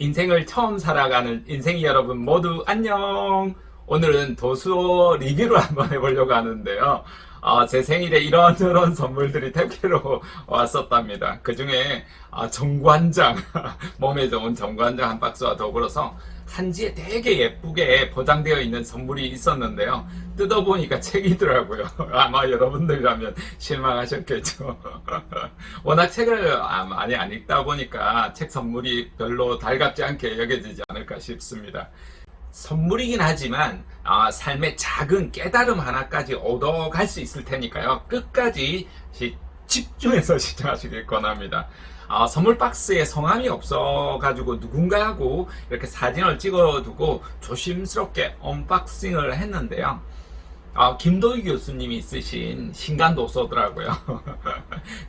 인생을 처음 살아가는 인생이 여러분 모두 안녕. 오늘은 도서 리뷰를 한번 해보려고 하는데요. 제 생일에 이런저런 선물들이 택배로 왔었답니다. 그 중에 정관장, 몸에 좋은 정관장 한 박스와 더불어서 한지에 되게 예쁘게 포장되어 있는 선물이 있었는데요. 뜯어보니까 책이더라고요. 아마 여러분들이라면 실망하셨겠죠. 워낙 책을 많이 안 읽다 보니까 책 선물이 별로 달갑지 않게 여겨지지 않을까 싶습니다. 선물이긴 하지만 삶의 작은 깨달음 하나까지 얻어갈 수 있을 테니까요. 끝까지 집중해서 시청하시길 권합니다. 선물 박스에 성함이 없어가지고 누군가하고 이렇게 사진을 찍어두고 조심스럽게 언박싱을 했는데요. 김도희 교수님이 쓰신 신간도서더라고요.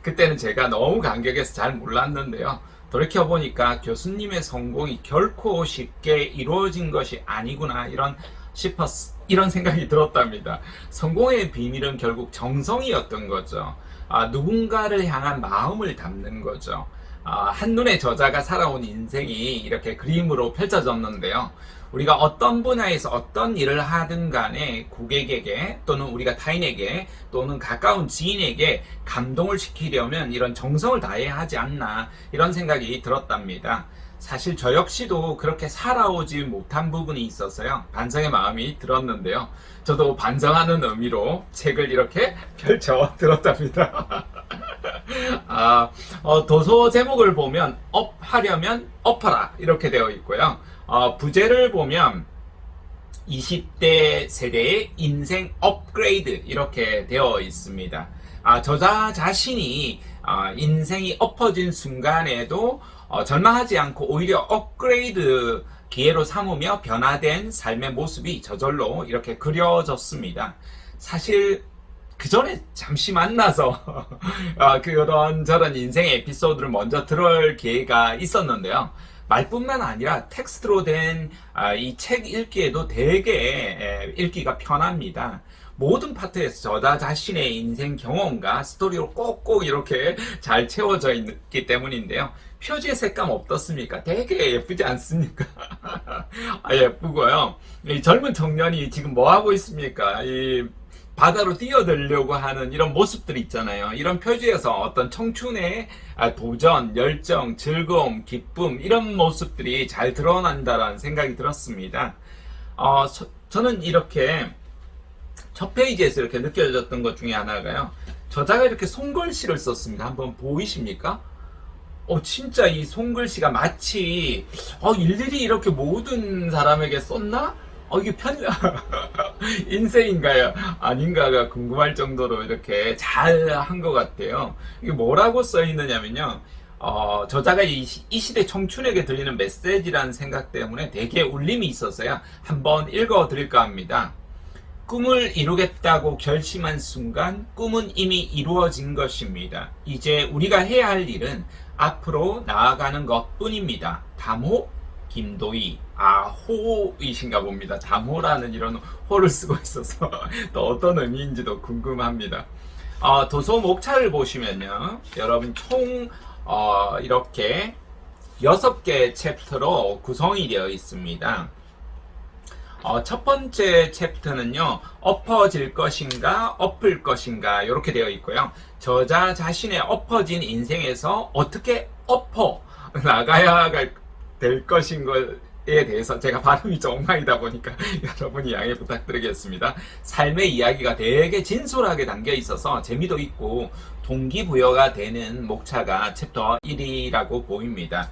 그때는 제가 너무 감격해서 잘 몰랐는데요. 돌이켜보니까 교수님의 성공이 결코 쉽게 이루어진 것이 아니구나 이런 생각이 들었답니다. 성공의 비밀은 결국 정성이었던 거죠. 누군가를 향한 마음을 담는 거죠. 한눈에 저자가 살아온 인생이 이렇게 그림으로 펼쳐졌는데요. 우리가 어떤 분야에서 어떤 일을 하든 간에 고객에게 또는 우리가 타인에게 또는 가까운 지인에게 감동을 시키려면 이런 정성을 다해야 하지 않나 이런 생각이 들었답니다. 사실 저 역시도 그렇게 살아오지 못한 부분이 있어서요. 반성의 마음이 들었는데요. 저도 반성하는 의미로 책을 이렇게 펼쳐 들었답니다. 도서 제목을 보면 업하려면 엎어라 이렇게 되어 있고요. 부제를 보면 20대 세대의 인생 업그레이드 이렇게 되어 있습니다. 저자 자신이 인생이 엎어진 순간에도 절망하지 않고 오히려 업그레이드 기회로 삼으며 변화된 삶의 모습이 저절로 이렇게 그려졌습니다. 사실 그 전에 잠시 만나서 그런 저런 인생의 에피소드를 먼저 들을 기회가 있었는데요. 말뿐만 아니라 텍스트로 된 이 책 읽기에도 되게 읽기가 편합니다. 모든 파트에서 저자 자신의 인생 경험과 스토리로 꼭꼭 이렇게 잘 채워져 있기 때문인데요. 표지의 색감 어떻습니까? 되게 예쁘지 않습니까? 예쁘고요. 이 젊은 청년이 지금 뭐 하고 있습니까? 이 바다로 뛰어들려고 하는 이런 모습들이 있잖아요. 이런 표지에서 어떤 청춘의 도전, 열정, 즐거움, 기쁨 이런 모습들이 잘 드러난다라는 생각이 들었습니다. 저는 이렇게 첫 페이지에서 이렇게 느껴졌던 것 중에 하나가요. 저자가 이렇게 손글씨를 썼습니다. 한번 보이십니까? 진짜 이 손글씨가 마치 일일이 이렇게 모든 사람에게 썼나? 이게 인쇄인가요? 아닌가가 궁금할 정도로 이렇게 잘 한 것 같아요. 이게 뭐라고 써 있느냐면요. 저자가 이 시대 청춘에게 들리는 메시지라는 생각 때문에 되게 울림이 있어서요. 한번 읽어 드릴까 합니다. 꿈을 이루겠다고 결심한 순간 꿈은 이미 이루어진 것입니다. 이제 우리가 해야 할 일은 앞으로 나아가는 것 뿐입니다. 담호 김도희 호이신가 봅니다. 담호라는 이런 호를 쓰고 있어서 또 어떤 의미인지도 궁금합니다. 도서 목차를 보시면요. 여러분 총 이렇게 6개 챕터로 구성이 되어 있습니다. 첫 번째 챕터는요. 엎어질 것인가 엎을 것인가 이렇게 되어 있고요. 저자 자신의 엎어진 인생에서 어떻게 엎어 나가야 될 것인 것에 대해서 제가 발음이 엉망이다 보니까 여러분이 양해 부탁드리겠습니다. 삶의 이야기가 되게 진솔하게 담겨 있어서 재미도 있고 동기부여가 되는 목차가 챕터 1이라고 보입니다.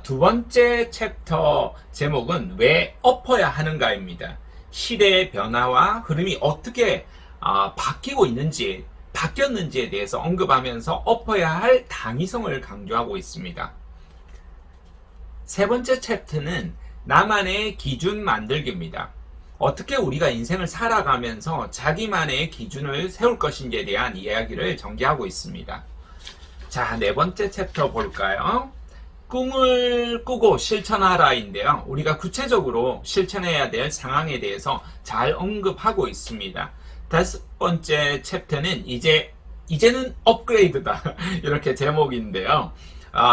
두 번째 챕터 제목은 왜 엎어야 하는가입니다. 시대의 변화와 흐름이 어떻게 바뀌고 있는지 바뀌었는지에 대해서 언급하면서 엎어야 할 당위성을 강조하고 있습니다. 세 번째 챕터는 나만의 기준 만들기입니다. 어떻게 우리가 인생을 살아가면서 자기만의 기준을 세울 것인지에 대한 이야기를 전개하고 있습니다. 자, 네 번째 챕터 볼까요? 꿈을 꾸고 실천하라인데요. 우리가 구체적으로 실천해야 될 상황에 대해서 잘 언급하고 있습니다. 다섯 번째 챕터는 이제는 업그레이드다 이렇게 제목인데요.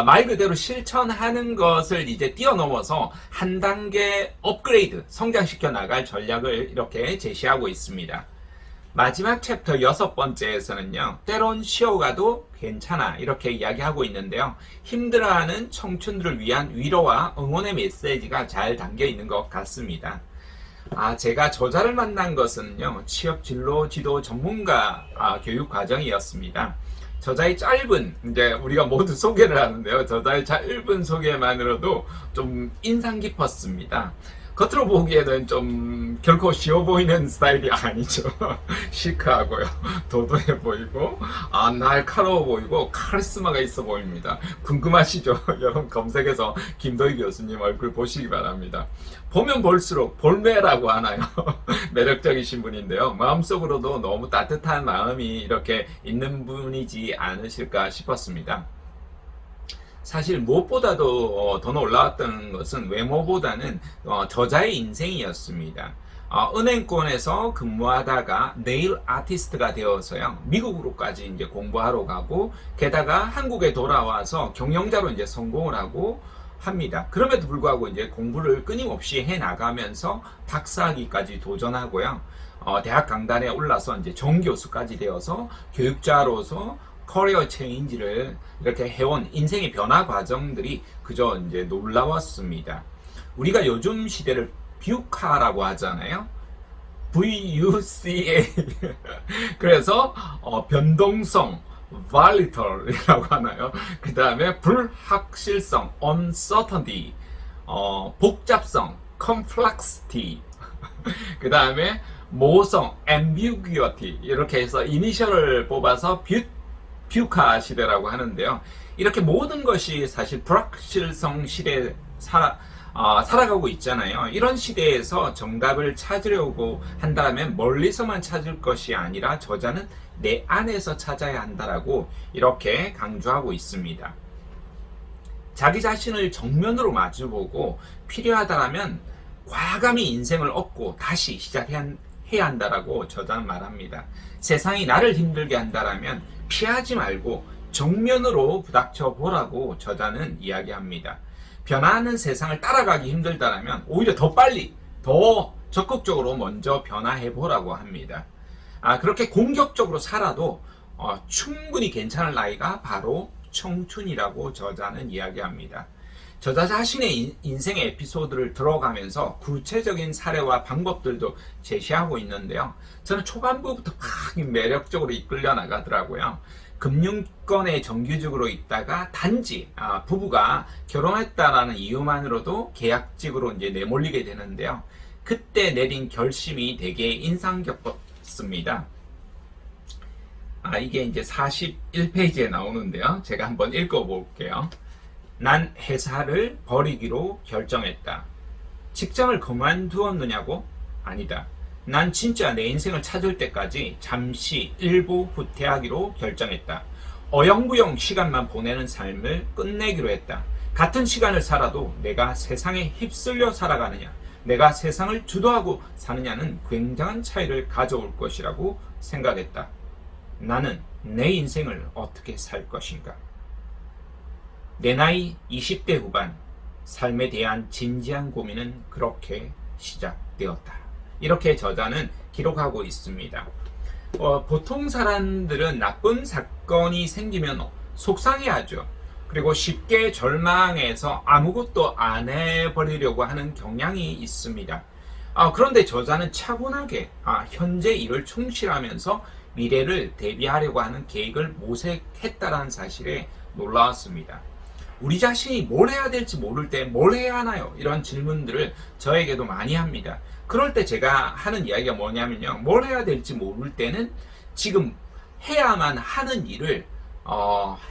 말 그대로 실천하는 것을 이제 뛰어넘어서 한 단계 업그레이드, 성장시켜 나갈 전략을 이렇게 제시하고 있습니다. 마지막 챕터 6번째에서는요, 때론 쉬어가도 괜찮아 이렇게 이야기하고 있는데요, 힘들어하는 청춘들을 위한 위로와 응원의 메시지가 잘 담겨 있는 것 같습니다. 제가 저자를 만난 것은요, 취업 진로 지도 전문가 교육 과정이었습니다. 저자의 짧은, 이제 우리가 모두 소개를 하는데요, 저자의 짧은 소개만으로도 좀 인상 깊었습니다. 겉으로 보기에는 좀 결코 쉬워 보이는 스타일이 아니죠. 시크하고요, 도도해 보이고, 날카로워 보이고, 카리스마가 있어 보입니다. 궁금하시죠? 여러분 검색해서 김도희 교수님 얼굴 보시기 바랍니다. 보면 볼수록 볼매라고 하나요? 매력적이신 분인데요, 마음속으로도 너무 따뜻한 마음이 이렇게 있는 분이지 않으실까 싶었습니다. 사실 무엇보다도 더 놀라웠던 것은 외모보다는 저자의 인생이었습니다. 은행권에서 근무하다가 네일 아티스트가 되어서요, 미국으로까지 이제 공부하러 가고, 게다가 한국에 돌아와서 경영자로 이제 성공을 하고 합니다. 그럼에도 불구하고 이제 공부를 끊임없이 해 나가면서 박사학위까지 도전하고요, 대학 강단에 올라서 이제 정교수까지 되어서 교육자로서 커리어 체인지를 이렇게 해온 인생의 변화 과정들이 그저 이제 놀라웠습니다. 우리가 요즘 시대를 뷰카라고 하잖아요. VUCA. 그래서 변동성, volatile 하나요. 그 다음에 불확실성, uncertainty, 복잡성, complexity. 그 다음에 모성, ambiguity. 이렇게 해서 이니셜을 뽑아서 뷰카 시대라고 하는데요. 이렇게 모든 것이 사실 불확실성 시대에 살아가고 있잖아요. 이런 시대에서 정답을 찾으려고 한다면 멀리서만 찾을 것이 아니라 저자는 내 안에서 찾아야 한다라고 이렇게 강조하고 있습니다. 자기 자신을 정면으로 마주보고 필요하다면 과감히 인생을 얻고 다시 시작해야 한다라고 저자는 말합니다. 세상이 나를 힘들게 한다면 피하지 말고 정면으로 부닥쳐 보라고 저자는 이야기합니다. 변화하는 세상을 따라가기 힘들다면 오히려 더 빨리, 더 적극적으로 먼저 변화해 보라고 합니다. 그렇게 공격적으로 살아도 충분히 괜찮을 나이가 바로 청춘이라고 저자는 이야기합니다. 저자 자신의 인생의 에피소드를 들어가면서 구체적인 사례와 방법들도 제시하고 있는데요, 저는 초반부부터 막 매력적으로 이끌려 나가더라고요. 금융권에 정규직으로 있다가 단지 부부가 결혼했다라는 이유만으로도 계약직으로 이제 내몰리게 되는데요, 그때 내린 결심이 되게 인상 깊었습니다. 이게 이제 41페이지에 나오는데요, 제가 한번 읽어볼게요. 난 회사를 버리기로 결정했다. 직장을 그만두었느냐고? 아니다. 난 진짜 내 인생을 찾을 때까지 잠시 일부 후퇴하기로 결정했다. 어영부영 시간만 보내는 삶을 끝내기로 했다. 같은 시간을 살아도 내가 세상에 휩쓸려 살아가느냐, 내가 세상을 주도하고 사느냐는 굉장한 차이를 가져올 것이라고 생각했다. 나는 내 인생을 어떻게 살 것인가? 내 나이 20대 후반, 삶에 대한 진지한 고민은 그렇게 시작되었다. 이렇게 저자는 기록하고 있습니다. 보통 사람들은 나쁜 사건이 생기면 속상해하죠. 그리고 쉽게 절망해서 아무것도 안 해버리려고 하는 경향이 있습니다. 그런데 저자는 차분하게 현재 일을 충실하면서 미래를 대비하려고 하는 계획을 모색했다는 사실에 놀라웠습니다. 우리 자신이 뭘 해야 될지 모를 때 뭘 해야 하나요? 이런 질문들을 저에게도 많이 합니다. 그럴 때 제가 하는 이야기가 뭐냐면요, 뭘 해야 될지 모를 때는 지금 해야만 하는 일을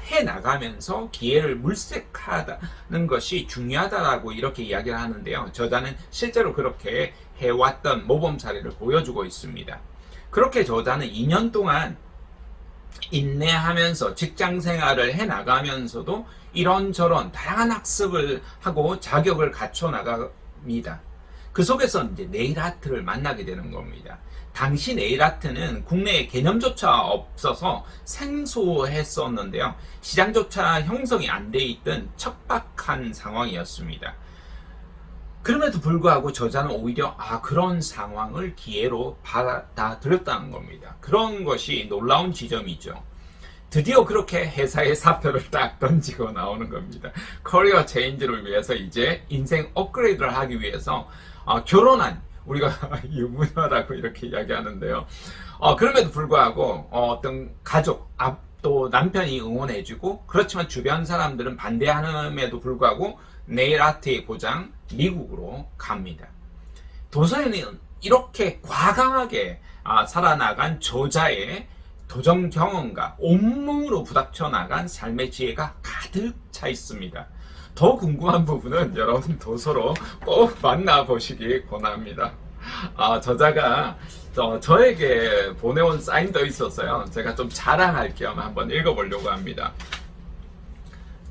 해 나가면서 기회를 물색하는 것이 중요하다라고 이렇게 이야기를 하는데요, 저자는 실제로 그렇게 해왔던 모범 사례를 보여주고 있습니다. 그렇게 저자는 2년 동안 인내하면서 직장 생활을 해 나가면서도 이런저런 다양한 학습을 하고 자격을 갖춰 나갑니다. 그 속에서 이제 네일 아트를 만나게 되는 겁니다. 당시 네일 아트는 국내에 개념조차 없어서 생소했었는데요. 시장조차 형성이 안 돼 있던 척박한 상황이었습니다. 그럼에도 불구하고 저자는 오히려 그런 상황을 기회로 받아들였다는 겁니다. 그런 것이 놀라운 지점이죠. 드디어 그렇게 회사의 사표를 딱 던지고 나오는 겁니다. 커리어 체인지를 위해서 이제 인생 업그레이드를 하기 위해서 결혼한, 우리가 유부녀라고 이렇게 이야기하는데요. 그럼에도 불구하고 어떤 가족, 또 남편이 응원해주고, 그렇지만 주변 사람들은 반대함에도 불구하고 네일 아트의 고장 미국으로 갑니다. 도서에는 이렇게 과감하게 살아나간 저자의 도전 경험과 온몸으로 부닥쳐 나간 삶의 지혜가 가득 차 있습니다. 더 궁금한 부분은 여러분 도서로 꼭 만나보시기 권합니다. 저자가 저에게 보내온 사인도 있어서요. 제가 좀 자랑할 겸 한번 읽어보려고 합니다.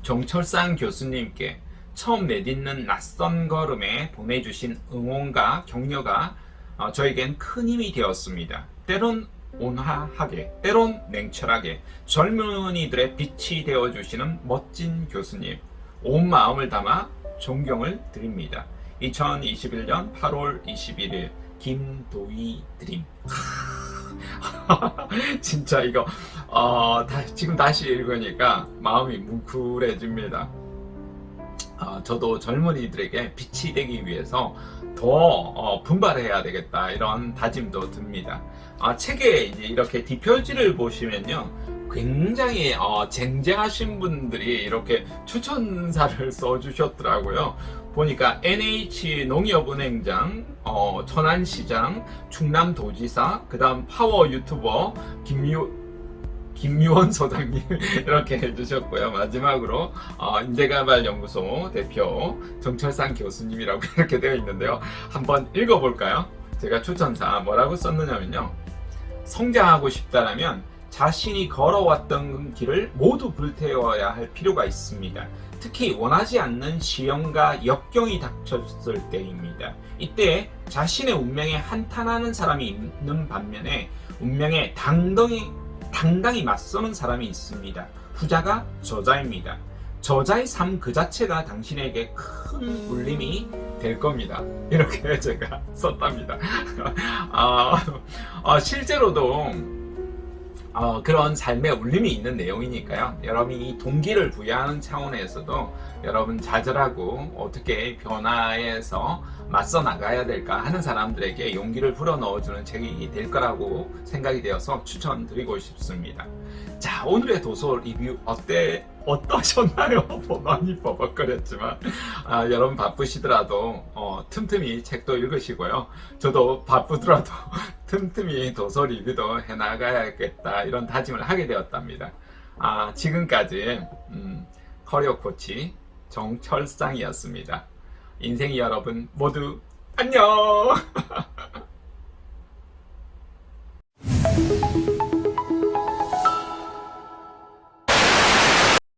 정철상 교수님께 처음 내딛는 낯선 걸음에 보내주신 응원과 격려가 저에겐 큰 힘이 되었습니다. 때론 온화하게, 때론 냉철하게 젊은이들의 빛이 되어주시는 멋진 교수님, 온 마음을 담아 존경을 드립니다. 2021년 8월 21일 김도희 드림. 진짜 이거 지금 다시 읽으니까 마음이 뭉클해집니다. 저도 젊은이들에게 빛이 되기 위해서 더 분발해야 되겠다, 이런 다짐도 듭니다. 책에 이제 이렇게 뒷표지를 보시면요, 굉장히 쟁쟁하신 분들이 이렇게 추천사를 써주셨더라고요. 보니까 NH 농협은행장, 천안시장, 충남도지사, 그 다음 파워 유튜버 김유원 소장님 이렇게 해주셨고요. 마지막으로 인재개발연구소 대표 정철상 교수님이라고 이렇게 되어 있는데요. 한번 읽어볼까요? 제가 추천사 뭐라고 썼느냐면요, 성장하고 싶다라면 자신이 걸어왔던 길을 모두 불태워야 할 필요가 있습니다. 특히 원하지 않는 시련과 역경이 닥쳤을 때입니다. 이때 자신의 운명에 한탄하는 사람이 있는 반면에 운명에 당당히 맞서는 사람이 있습니다. 후자가 저자입니다. 저자의 삶 그 자체가 당신에게 큰 울림이 될 겁니다. 이렇게 제가 썼답니다. 실제로도 그런 삶의 울림이 있는 내용이니까요. 여러분이 동기를 부여하는 차원에서도 여러분 좌절하고 어떻게 변화에서 맞서 나가야 될까 하는 사람들에게 용기를 불어넣어주는 책이 될 거라고 생각이 되어서 추천드리고 싶습니다. 자, 오늘의 도서 리뷰 어떠셨나요? 많이 버벅거렸지만 여러분 바쁘시더라도 틈틈이 책도 읽으시고요. 저도 바쁘더라도 틈틈이 도서 리뷰도 해나가야겠다, 이런 다짐을 하게 되었답니다. 지금까지 커리어 코치 정철상이었습니다. 인생이 여러분 모두 안녕.